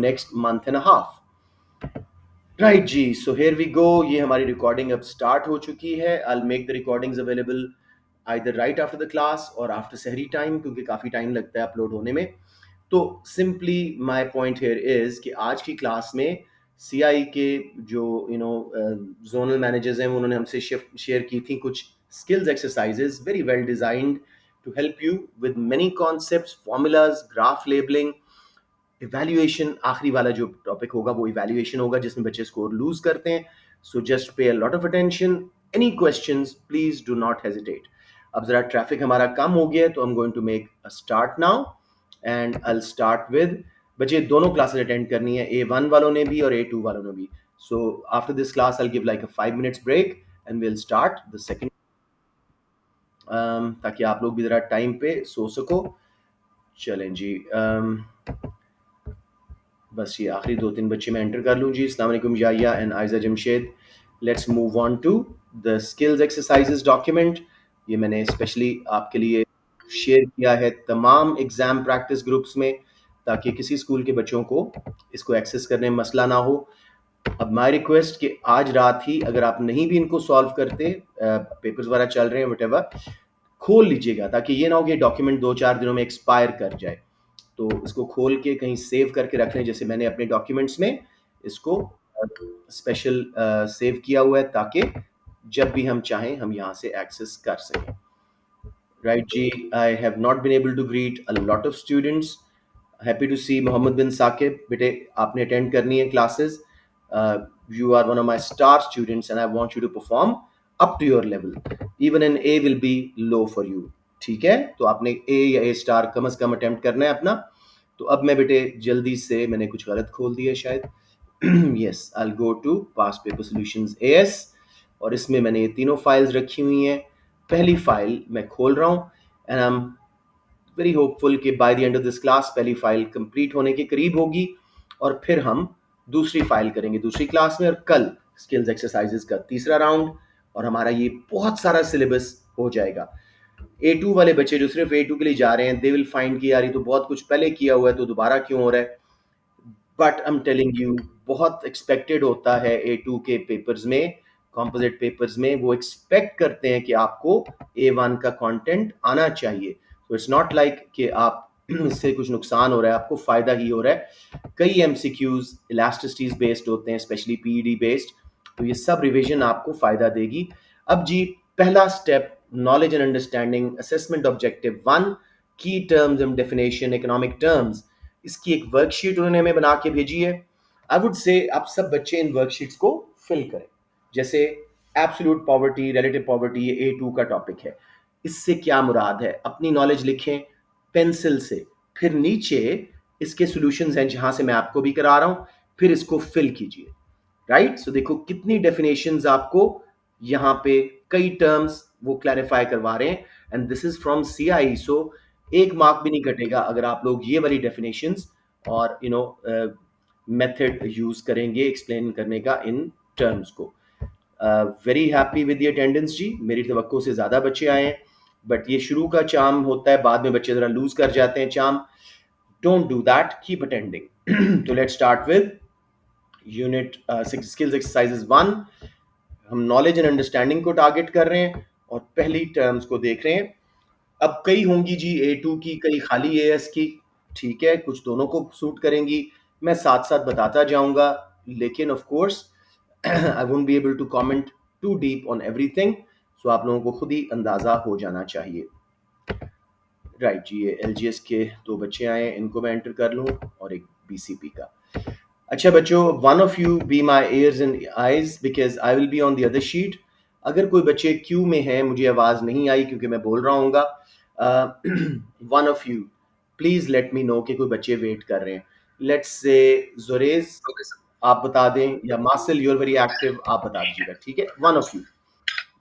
next month and a half. Right जी, so here we go. ये हमारी recording अब स्टार्ट हो चुकी है। I make the recordings available either right after the class और आफ्टर सहरी टाइम, क्योंकि काफ़ी टाइम लगता है अपलोड होने में। तो simply my point here is कि आज की क्लास में सीआई के जो जोनल मैनेजर्स हैं, उन्होंने हमसे शेयर की थी कुछ skills exercises, very well designed to help you with many concepts, formulas, graph labelling, evaluation. आखिरी वाला जो टॉपिक होगा वो इवैल्यूएशन होगा, जिसमें बच्चे स्कोर लूज करते हैं। So just pay a lot of attention. Any questions please do not hesitate. अब जरा ट्रैफिक हमारा कम हो गया है, तो I am going to make a start now and I will start with, बच्चे दोनों क्लासेस अटेंड करनी है, A1 वालों ने भी और A2 वालों ने भी। So after this class I will give like a 5 minutes break and will start the second, ताकि आप लोग भी जरा टाइम पे सो सको। चलें जी, बस ये आखिरी 2-3 बच्चे मैं एंटर कर लूँ जी। अस्सलाम वालेकुम Yahya and Aiza Jamshed. Let's move on to the skills exercises document. ये मैंने स्पेशली आपके लिए शेयर किया है तमाम एग्जाम प्रैक्टिस ग्रुप्स में, ताकि किसी स्कूल के बच्चों को इसको एक्सेस करने में मसला ना हो। अब माय रिक्वेस्ट कि आज रात ही अगर आप नहीं भी इनको सॉल्व करते, पेपर्स वगैरह चल रहे हैं वटेवर, खोल लीजिएगा, ताकि ये ना हो कि डॉक्यूमेंट 2-4 दिनों में एक्सपायर कर जाए। तो इसको खोल के कहीं सेव करके रख लें, जैसे मैंने अपने डॉक्यूमेंट्स में इसको स्पेशल सेव किया हुआ है, ताकि जब भी हम चाहें हम यहाँ से एक्सेस कर सकें। राइट जी, I have not been able to greet a lot of students. Happy to see Mohammad bin Saqib. बेटे आपने अटेंड करनी है classes. You are one of my star students and I want you to perform up to your level. Even an A will be low for you. ठीक है, तो आपने ए या ए star कम से कम अटेम्प्ट करना है अपना। तो अब मैं बेटे जल्दी से, मैंने कुछ गलत खोल दिया शायद। Yes, I go to past paper solutions AS, और इसमें मैंने ये तीनों फाइल्स रखी हुई हैं। पहली फाइल मैं खोल रहा हूँ and I am very hopeful कि by the end of this class पहली फाइल कंप्लीट होने के करीब होगी, और फिर हम दूसरी फाइल करेंगे दूसरी क्लास में, और कल स्किल्स एक्सरसाइजेस का तीसरा राउंड, और हमारा ये बहुत सारा सिलेबस हो जाएगा। A2 वाले बच्चे जो सिर्फ A2 के लिए जा रहे हैं, दे विल फाइंड कि यार ये तो बहुत कुछ पहले किया हुआ है, तो दोबारा क्यों हो रहा है। But I am telling you, बहुत एक्सपेक्टेड होता है A2 के पेपर्स में, कंपोजिट पेपर्स में। वो एक्सपेक्ट करते हैं कि आपको A1 का कंटेंट आना चाहिए। तो इट्स नॉट लाइक कि आप इससे कुछ नुकसान हो रहा है, आपको फायदा ही हो रहा है। कई MCQs इलास्टिसिटीज बेस्ड होते हैं, स्पेशली PED बेस्ड, तो ये सब रिवीजन आपको फायदा देगी। अब जी, पहला step, knowledge and understanding assessment objective 1, की terms and definition, economic terms. इसकी एक वर्कशीट उन्होंने हमें बना के भेजी है। आई वुड से आप सब बच्चे इन वर्कशीट्स को फिल करें। जैसे एब्सोल्यूट पॉवर्टी, रिलेटिव पॉवर्टी, ये A2 का टॉपिक है। इससे क्या मुराद है, अपनी नॉलेज लिखें पेंसिल से। फिर नीचे इसके सॉल्यूशंस हैं, जहां से मैं आपको भी करा रहा हूं, फिर इसको फिल कीजिए। राइट, सो देखो कितनी डेफिनेशंस आपको यहाँ पे, कई टर्म्स वो क्लैरिफाई करवा रहे हैं, and this is from CI. So एक मार्क भी नहीं कटेगा अगर आप लोग ये वाली डेफिनेशंस और मेथड यूज करेंगे एक्सप्लेन करने का इन टर्म्स को। Very happy with the attendance जी, मेरी तवक्को से ज़्यादा बच्चे आए हैं, बट ये शुरू का चार्म होता है, बाद में बच्चे ज़रा लूज कर जाते हैं charm. Don't do that, keep attending. तो let's start with unit skills exercises 1। हम नॉलेज एंड अंडरस्टैंडिंग को टारगेट कर रहे हैं और पहली टर्म्स को देख रहे हैं। अब कई होंगी जी A2 की, कई खाली AS की। ठीक है, कुछ दोनों को सूट करेंगी, मैं साथ साथ बताता जाऊंगा, लेकिन of course I won't be able to comment too deep on everything. So आप लोगों को खुद ही अंदाजा हो जाना चाहिए। राइट जी, ये LGS के 2 बच्चे आए हैं, इनको मैं एंटर कर लूँ, और एक BCP का। अच्छा बच्चों, one of you be my ears and eyes, because I will be on the other sheet. अगर कोई बच्चे क्यू में हैं, मुझे आवाज़ नहीं आई क्योंकि मैं बोल रहा हूँगा, one of you please let me know कि कोई बच्चे वेट कर रहे हैं। लेट्स से जोरेज, आप बता दें, या मासिल, यू आर वेरी एक्टिव, आप बता दीजिएगा। ठीक है, वन ऑफ यू।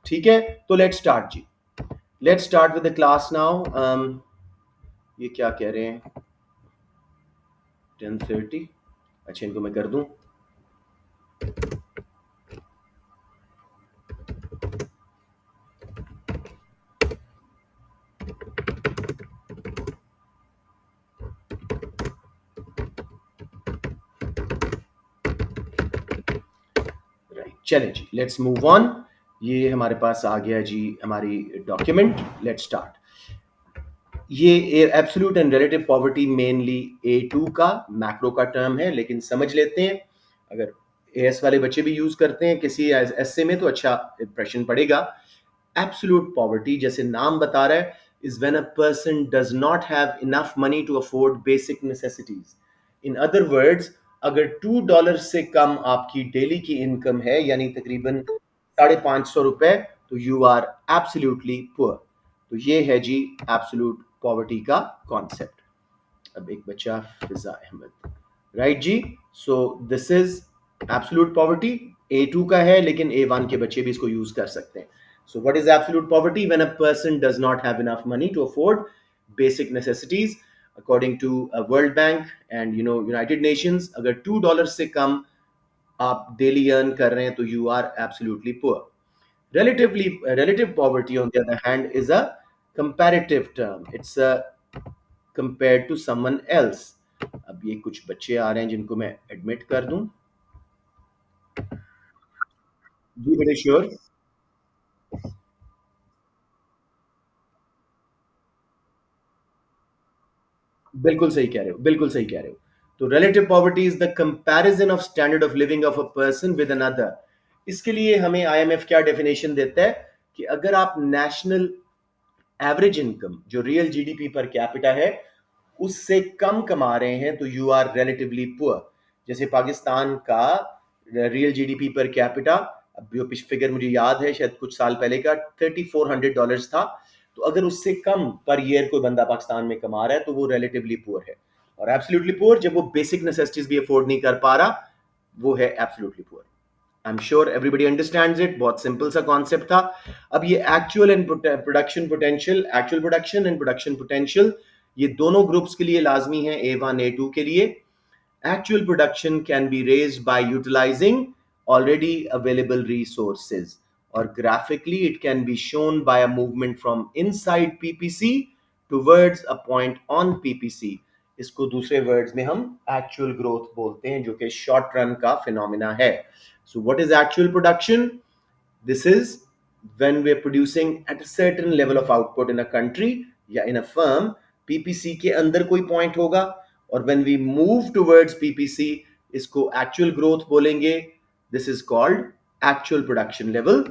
ठीक है, तो लेट्स स्टार्ट जी, let's start with the class now. ये क्या कह रहे हैं, 10:30। अच्छा, इनको मैं कर दूं। चलें जी, लेट्स मूव ऑन। ये हमारे पास आ गया जी हमारी डॉक्यूमेंट। Let's start. ये absolute and relative poverty mainly A2 का मैक्रो का टर्म है, लेकिन समझ लेते हैं अगर एएस वाले बच्चे भी यूज करते हैं किसी एसए में तो अच्छा इंप्रेशन पड़ेगा। एब्सोल्यूट पॉवर्टी जैसे नाम बता रहा है is when a person does not have enough money to afford basic necessities. In other words, अगर $2 से कम आपकी डेली की इनकम है यानी तकरीबन ₹550, तो यू आर एब्सोल्युटली पुअर। तो ये है जी एब्सोल्यूट पॉवर्टी का कॉन्सेप्ट। अब एक बच्चा फिजा अहमद, राइट जी। So this is absolute poverty. A2 का है लेकिन A1 के बच्चे भी इसको यूज कर सकते हैं। So what is absolute poverty? When a person does not have enough money to afford basic necessities according to World Bank and United Nations. अगर $2 से कम आप डेली अर्न कर रहे हैं तो you are absolutely poor. Relative poverty, on the other hand, is a comparative term. It's compared to someone else. अब ये कुछ बच्चे आ रहे हैं जिनको मैं एडमिट कर दूं। जी बड़े श्योर। बिल्कुल सही कह रहे हो, बिल्कुल सही कह रहे हो। तो relative poverty is the comparison of standard of living of a person with another. इसके लिए हमें आईएमएफ क्या डेफिनेशन देता है कि अगर आप नेशनल एवरेज इनकम जो रियल जीडीपी पर कैपिटा है उससे कम कमा रहे हैं तो यू आर रिलेटिवली पुअर। जैसे पाकिस्तान का रियल जीडीपी पर कैपिटा, अब जो फिगर मुझे याद है शायद कुछ साल पहले का $3,400 था। तो अगर उससे कम पर ईयर कोई बंदा पाकिस्तान में कमा रहा है तो वो रिलेटिवली पुअर है। और एब्सोल्युटली पुअर जब वो बेसिक नेसेसिटीज भी अफोर्ड नहीं कर पा रहा, वो है absolutely poor. I am sure everybody understands it. बहुत सिंपल सा कॉन्सेप्ट था। अब ये actual and production potential, actual production and production potential, ये दोनों ग्रुप्स के लिए लाजमी है। A1 A2 के लिए actual production can be raised by utilizing already available resources, or graphically it can be shown by a movement from inside PPC towards a point on PPC। इसको दूसरे वर्ड्स में हम एक्चुअल ग्रोथ बोलते हैं जो कि शॉर्ट रन का phenomena है। सो what is actual production? This is when we're producing at a certain level of output in a country या in a firm। PPC के अंदर कोई पॉइंट होगा और when we move towards PPC इसको actual growth बोलेंगे। This is called actual production level।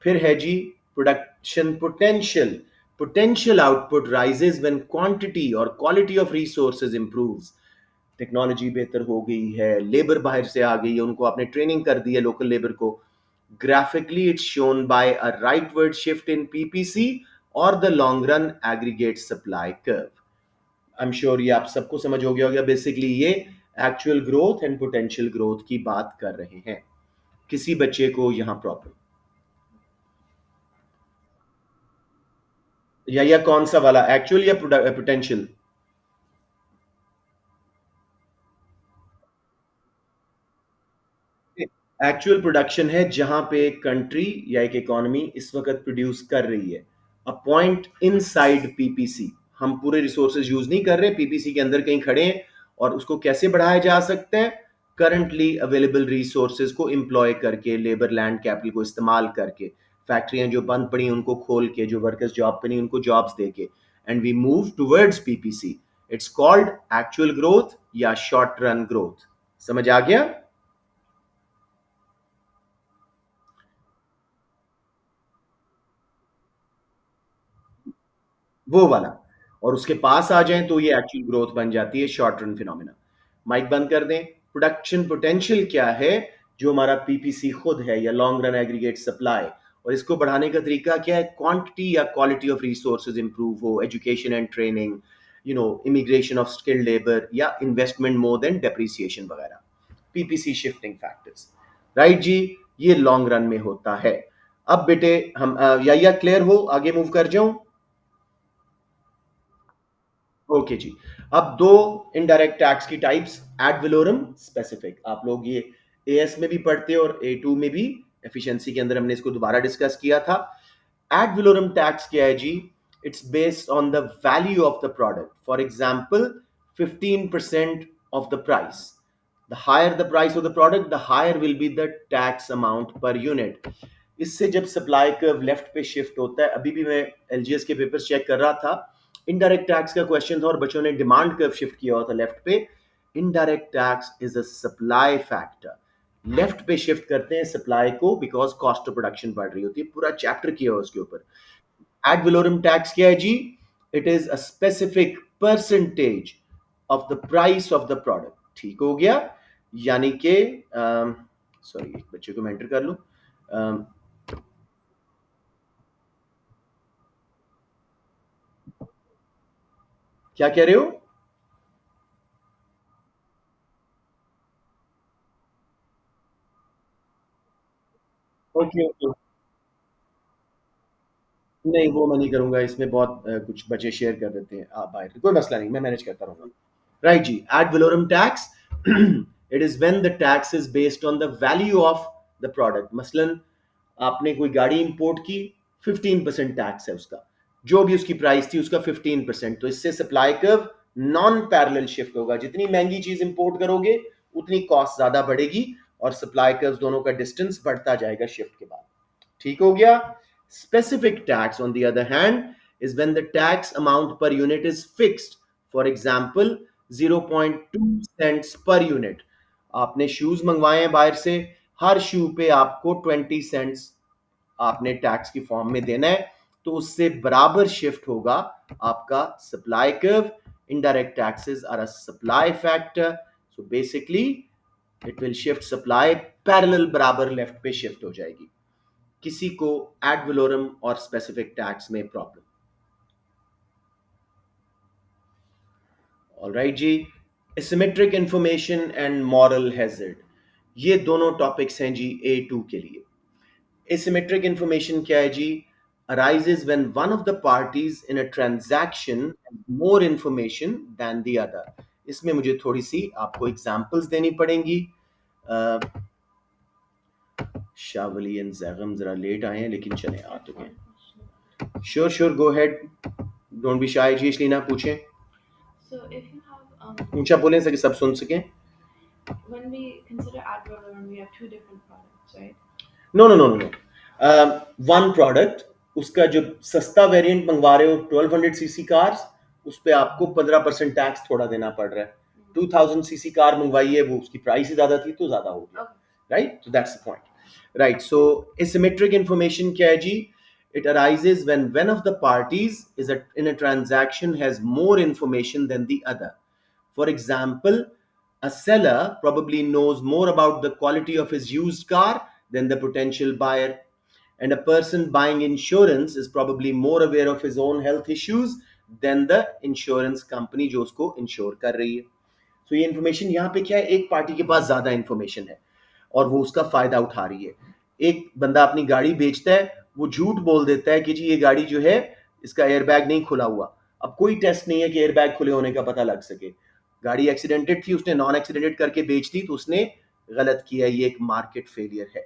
फिर है जी production potential। Potential output rises when quantity or quality of resources improves। Technology बेहतर हो गई है, लेबर बाहर से आ गई है, उनको आपने ट्रेनिंग कर दी है लोकल लेबर को। Graphically, it's shown by a rightward shift in PPC or the long run aggregate supply curve। I'm sure ये आप सबको समझ हो गया होगा। बेसिकली ये actual growth and potential growth की बात कर रहे हैं। किसी बच्चे को यहाँ प्रॉब्लम या कौन सा वाला, एक्चुअल या पोटेंशियल? एक्चुअल प्रोडक्शन है जहां पे एक कंट्री या एक इकोनॉमी इस वक्त प्रोड्यूस कर रही है। अ पॉइंट इनसाइड पीपीसी, हम पूरे रिसोर्सेज यूज नहीं कर रहे, पीपीसी के अंदर कहीं खड़े हैं और उसको कैसे बढ़ाया जा सकता है? करंटली अवेलेबल रिसोर्सेज को एम्प्लॉय करके, लेबर लैंड कैपिटल को इस्तेमाल करके, फैक्ट्रियां जो बंद पड़ी उनको खोल के, जो वर्कर्स जॉब पे नहीं उनको जॉब्स दे के, and we move towards PPC. It's called actual growth या शॉर्ट रन ग्रोथ। समझ आ गया? वो वाला। और उसके पास आ जाएं तो ये एक्चुअल ग्रोथ बन जाती है, शॉर्ट रन फिनोमिना। माइक बंद कर दें। प्रोडक्शन पोटेंशियल क्या है? जो हमारा पीपीसी खुद है या लॉन्ग रन एग्रीगेट सप्लाई। और इसको बढ़ाने का तरीका क्या है? क्वांटिटी या क्वालिटी ऑफ रिसोर्सेज इंप्रूव हो, education and training, immigration of skilled labour या इन्वेस्टमेंट मोर देन डेप्रिसिएशन वगैरह। पीपीसी शिफ्टिंग फैक्टर्स, राइट जी। ये लॉन्ग रन में होता है। अब बेटे हम या क्लियर हो, आगे मूव कर जाऊं? ओके जी। अब दो इनडायरेक्ट टैक्स की टाइप्स, एड वैलोरम, स्पेसिफिक। आप लोग ये एएस में भी पढ़ते और A2 में भी, एफिशिएंसी के अंदर हमने इसको दोबारा डिस्कस किया था। एड वैलोरम टैक्स क्या है जी? It's based on the value of the product. For example 15% of the price. The higher the price of the product the higher will be the tax amount per unit. इससे जब supply curve left पे shift होता है, अभी भी मैं LGS के papers check कर रहा था, इनडायरेक्ट टैक्स का क्वेश्चन था और बच्चों ने डिमांड कर्व शिफ्ट किया हुआ था लेफ्ट पे। Indirect tax is a supply factor. Left पे शिफ्ट करते हैं सप्लाई को बिकॉज कॉस्ट ऑफ प्रोडक्शन बढ़ रही होती है, पूरा चैप्टर किया हुआ उसके ऊपर। एड वलोरम टैक्स क्या है जी? It is a specific percentage of the price of the product. ठीक हो गया? यानी कि सॉरी, एक बच्चे को मैं एंटर कर लूं। अम, क्या कह रहे हो? Okay okay. नहीं, वो मैं नहीं करूंगा, इसमें बहुत कुछ बच्चे शेयर कर देते हैं, आप बाहर, कोई मसला नहीं, मैं मैनेज करता रहूंगा। Right ji, ad valorem tax it is when the tax is based on the value of the product। मसलन आपने कोई गाड़ी इंपोर्ट की, 15% टैक्स है उसका, जो भी उसकी प्राइस थी उसका 15%, तो इससे supply curve non parallel shift होगा। जितनी महंगी चीज इंपोर्ट करोगे उतनी कॉस्ट ज्यादा बढ़ेगी और सप्लाई कर्व दोनों का डिस्टेंस बढ़ता जाएगा शिफ्ट के बाद। ठीक हो गया? Specific tax, on the other hand, is when the tax amount per unit is fixed. For example, 0.2 cents per unit। आपने शूज मंगवाए हैं बाहर से, हर शू पे आपको 20 सेंट्स आपने टैक्स की फॉर्म में देना है, तो उससे बराबर शिफ्ट होगा आपका supply curve. Indirect taxes are a supply factor, so basically it will shift supply parallel, बराबर लेफ्ट पे शिफ्ट हो जाएगी। किसी को एड वलोरम और स्पेसिफिक टैक्स में प्रॉब्लम? ऑलराइट जी। Asymmetric information and moral hazard, ये दोनों टॉपिक्स हैं जी A2 के लिए। एसिमेट्रिक इंफॉर्मेशन क्या है जी? arises when one of the parties in a transaction has more information than the other। इसमें मुझे थोड़ी सी आपको एग्जांपल्स देनी पड़ेंगी। शावली एंड जैगम जरा लेट आए हैं, लेकिन चले आ चुके हैं। Sure sure, go ahead, don't be shy जी, इसलिए ना पूछें। So if you have ऊंचा बोलें ताकि सब सुन सकें। When we consider ad valorem, we have two different products, right? No no no no no, one product, उसका जो सस्ता वेरिएंट मंगवा रहे हो 1200 सीसी कार्स, उस पे आपको 15% टैक्स थोड़ा देना पड़ रहा है। 2000 सीसी कार मंगवाई है, वो उसकी प्राइस ही ज्यादा थी तो ज्यादा हो गया। Right, so that's the point। Right, so asymmetric information क्या है जी? It arises when one of the parties in a transaction has more information than the other। For example, a seller probably knows more about the quality of his used car than the potential buyer, and a person buying insurance is probably more aware of his own health issues than the insurance company जो उसको ensure कर रही है। तो ये information यहाँ पे क्या है, एक पार्टी के पास ज्यादा इन्फॉर्मेशन है और वो उसका फायदा उठा रही है। एक बंदा अपनी गाड़ी बेचता है, वो झूठ बोल देता है कि जी ये गाड़ी जो है, इसका एयरबैग नहीं खुला हुआ। अब कोई टेस्ट नहीं है कि एयरबैग खुले होने का पता लग सके। गाड़ी एक्सीडेंटेड थी, उसने नॉन एक्सीडेंटेड करके बेच दी, तो उसने गलत किया। ये एक मार्केट फेलियर है।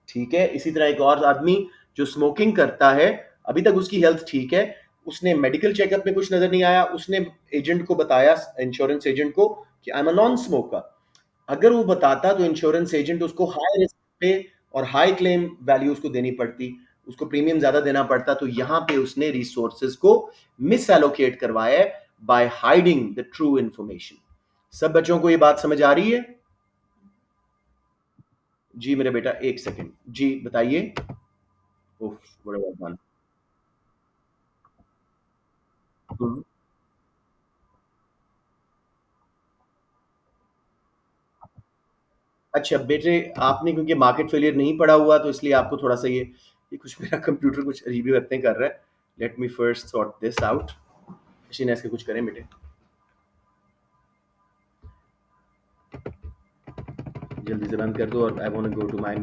ठीक है? इसी तरह एक और आदमी जो स्मोकिंग करता है, अभी तक उसकी हेल्थ ठीक है, उसने मेडिकल चेकअप में कुछ नजर नहीं आया, उसने एजेंट को बताया, इंश्योरेंस एजेंट को, कि I am a non smoker. अगर वो बताता तो इंश्योरेंस एजेंट उसको हाई रिस्क पे और हाई क्लेम वैल्यू उसको देनी पड़ती, उसको प्रीमियम ज्यादा देना पड़ता। तो यहां पे उसने रिसोर्सेज को मिस एलोकेट करवाया है by hiding the true information. सब बच्चों को ये बात समझ आ रही है? जी मेरे बेटा, एक सेकंड जी, बताइए। उफ, बड़ा भगवान। हम्म। अच्छा बेटे, आपने क्योंकि मार्केट फेलियर नहीं पढ़ा हुआ तो इसलिए आपको थोड़ा सा ये कुछ मेरा कंप्यूटर कुछ अजीब ही बातें कर रहा है। Let me first sort this out. के कुछ करें बेटे, जल्दी से बंद कर दो और I want to go to my